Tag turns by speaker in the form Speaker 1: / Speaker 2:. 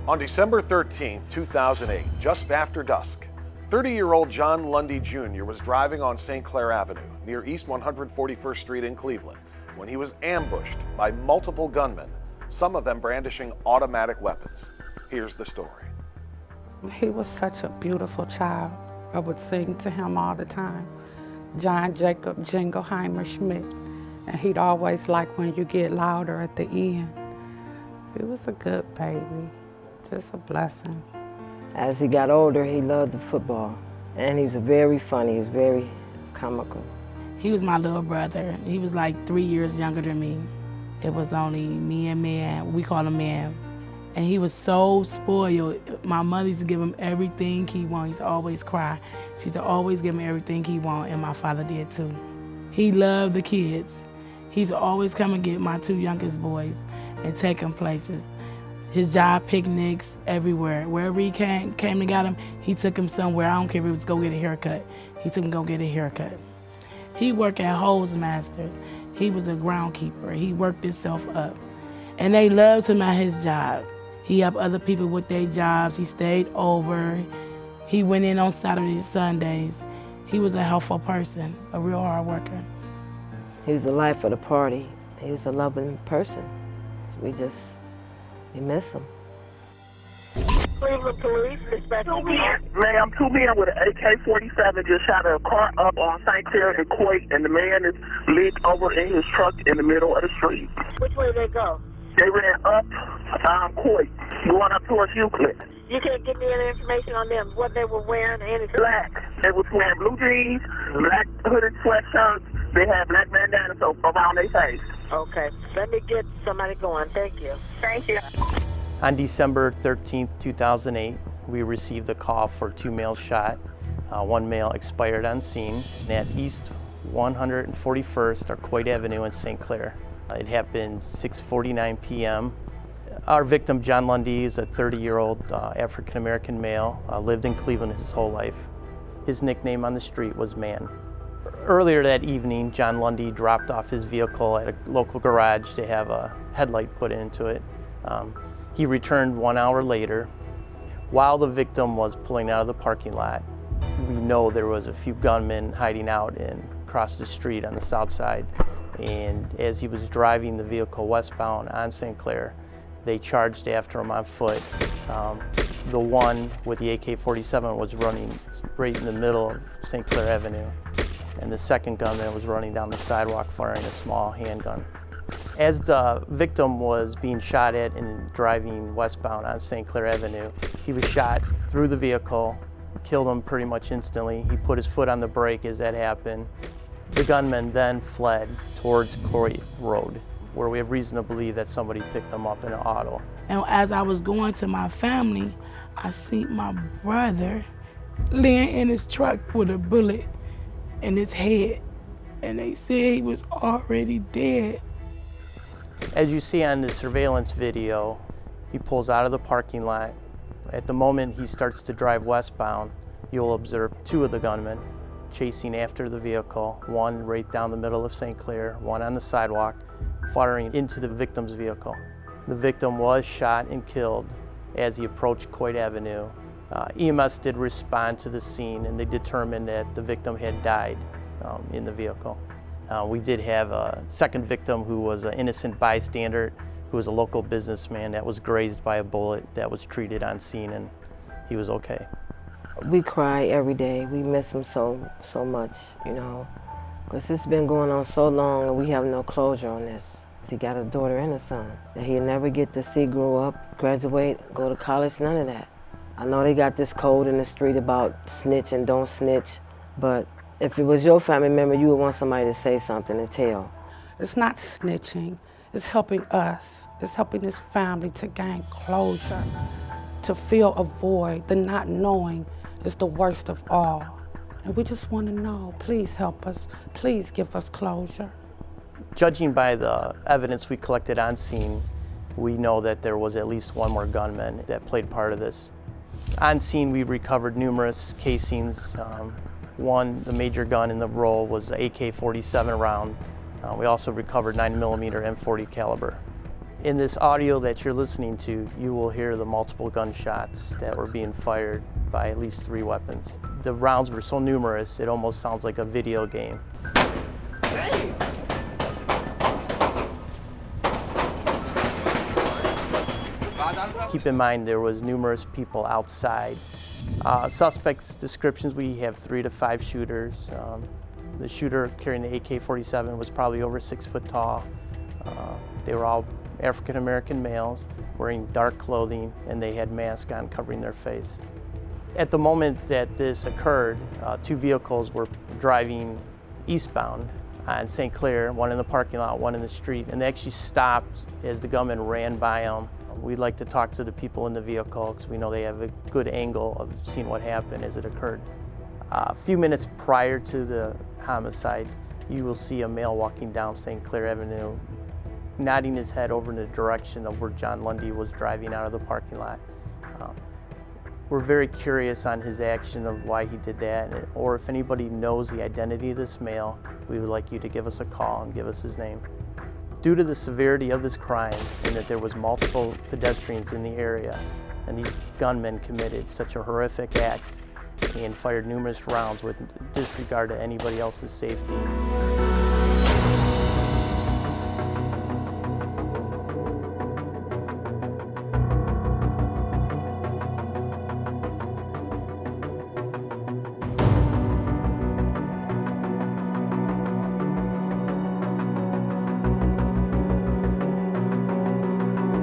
Speaker 1: On December 13, 2008, just after dusk, 30-year-old John Lundy Jr. was driving on St. Clair Avenue near East 141st Street in Cleveland when he was ambushed by multiple gunmen, some of them brandishing automatic weapons. Here's the story.
Speaker 2: He was such a beautiful child. I would sing to him all the time. John Jacob Jingleheimer Schmidt. And he'd always like when you get louder at the end. He was a good baby. Just a blessing.
Speaker 3: As he got older, he loved the football. And he was very funny, he was very comical.
Speaker 4: He was my little brother. He was like 3 years younger than me. It was only me and Man. We call him Man. And he was so spoiled. My mother used to give him everything he wanted. He used to always cry. She used to always give him everything he wanted, and my father did too. He loved the kids. He used to always come and get my two youngest boys and take them places. His job picnics, everywhere. Wherever he came to get him, he took him somewhere. I don't care if it was go get a haircut. He took him to go get a haircut. He worked at Hose Masters. He was a groundkeeper. He worked himself up. And they loved him at his job. He helped other people with their jobs. He stayed over. He went in on Saturdays, Sundays. He was a helpful person, a real hard worker.
Speaker 3: He was the life of the party. He was a loving person. We miss him.
Speaker 5: Cleveland Police, dispatching.
Speaker 6: Ma'am, two men with an AK-47 just shot a car up on St. Clair and Coit, and the man is leaked over in his truck in the middle of the street.
Speaker 5: Which way did they go?
Speaker 6: They ran up Coit, going up towards Euclid.
Speaker 5: You can't give me any information on them, what they were wearing, anything?
Speaker 6: Black. They was wearing blue jeans, black hooded sweatshirts. They had black bandanas around their face.
Speaker 5: Okay. Let me get somebody going. Thank you. Thank you.
Speaker 7: On December 13, 2008, we received a call for two males shot. One male expired on scene at East 141st or Coit Avenue in St. Clair. It happened 6:49 p.m. Our victim, John Lundy, is a 30-year-old African-American male, lived in Cleveland his whole life. His nickname on the street was Man. Earlier that evening, John Lundy dropped off his vehicle at a local garage to have a headlight put into it. He returned 1 hour later. While the victim was pulling out of the parking lot, we know there was a few gunmen hiding out across the street on the south side. And as he was driving the vehicle westbound on St. Clair, they charged after him on foot. The one with the AK-47 was running right in the middle of St. Clair Avenue, and the second gunman was running down the sidewalk firing a small handgun. As the victim was being shot at and driving westbound on St. Clair Avenue, he was shot through the vehicle, killed him pretty much instantly. He put his foot on the brake as that happened. The gunman then fled towards Coit Road, where we have reason to believe that somebody picked them up in an auto.
Speaker 4: And as I was going to my family, I seen my brother laying in his truck with a bullet in his head. And they said he was already dead.
Speaker 7: As you see on the surveillance video, he pulls out of the parking lot. At the moment he starts to drive westbound, you'll observe two of the gunmen chasing after the vehicle, one right down the middle of St. Clair, one on the sidewalk, firing into the victim's vehicle. The victim was shot and killed as he approached Coit Avenue. EMS did respond to the scene, and they determined that the victim had died in the vehicle. We did have a second victim who was an innocent bystander, who was a local businessman that was grazed by a bullet that was treated on scene, and he was okay.
Speaker 3: We cry every day. We miss him so much, you know, because it's been going on so long and we have no closure on this. He got a daughter and a son that he'll never get to see grow up, graduate, go to college, none of that. I know they got this code in the street about snitch and don't snitch, but if it was your family member, you would want somebody to say something and tell.
Speaker 2: It's not snitching. It's helping us. It's helping this family to gain closure, to fill a void. The not knowing is the worst of all. And we just want to know, please help us. Please give us closure.
Speaker 7: Judging by the evidence we collected on scene, we know that there was at least one more gunman that played part of this. On scene, we recovered numerous casings. The major gun in the roll was an AK-47 round. We also recovered 9mm M40 caliber. In this audio that you're listening to, you will hear the multiple gunshots that were being fired by at least 3 weapons. The rounds were so numerous, it almost sounds like a video game. Keep in mind there was numerous people outside. Suspects' descriptions, we have 3 to 5 shooters. The shooter carrying the AK-47 was probably over 6 foot tall. They were all African American males wearing dark clothing, and they had masks on covering their face. At the moment that this occurred, 2 vehicles were driving eastbound on St. Clair, one in the parking lot, one in the street, and they actually stopped as the gunman ran by them. We'd like to talk to the people in the vehicle because we know they have a good angle of seeing what happened as it occurred. A few minutes prior to the homicide, you will see a male walking down St. Clair Avenue, nodding his head over in the direction of where John Lundy was driving out of the parking lot. We're very curious on his action of why he did that, or if anybody knows the identity of this male, we would like you to give us a call and give us his name. Due to the severity of this crime and that there was multiple pedestrians in the area and these gunmen committed such a horrific act and fired numerous rounds with disregard to anybody else's safety,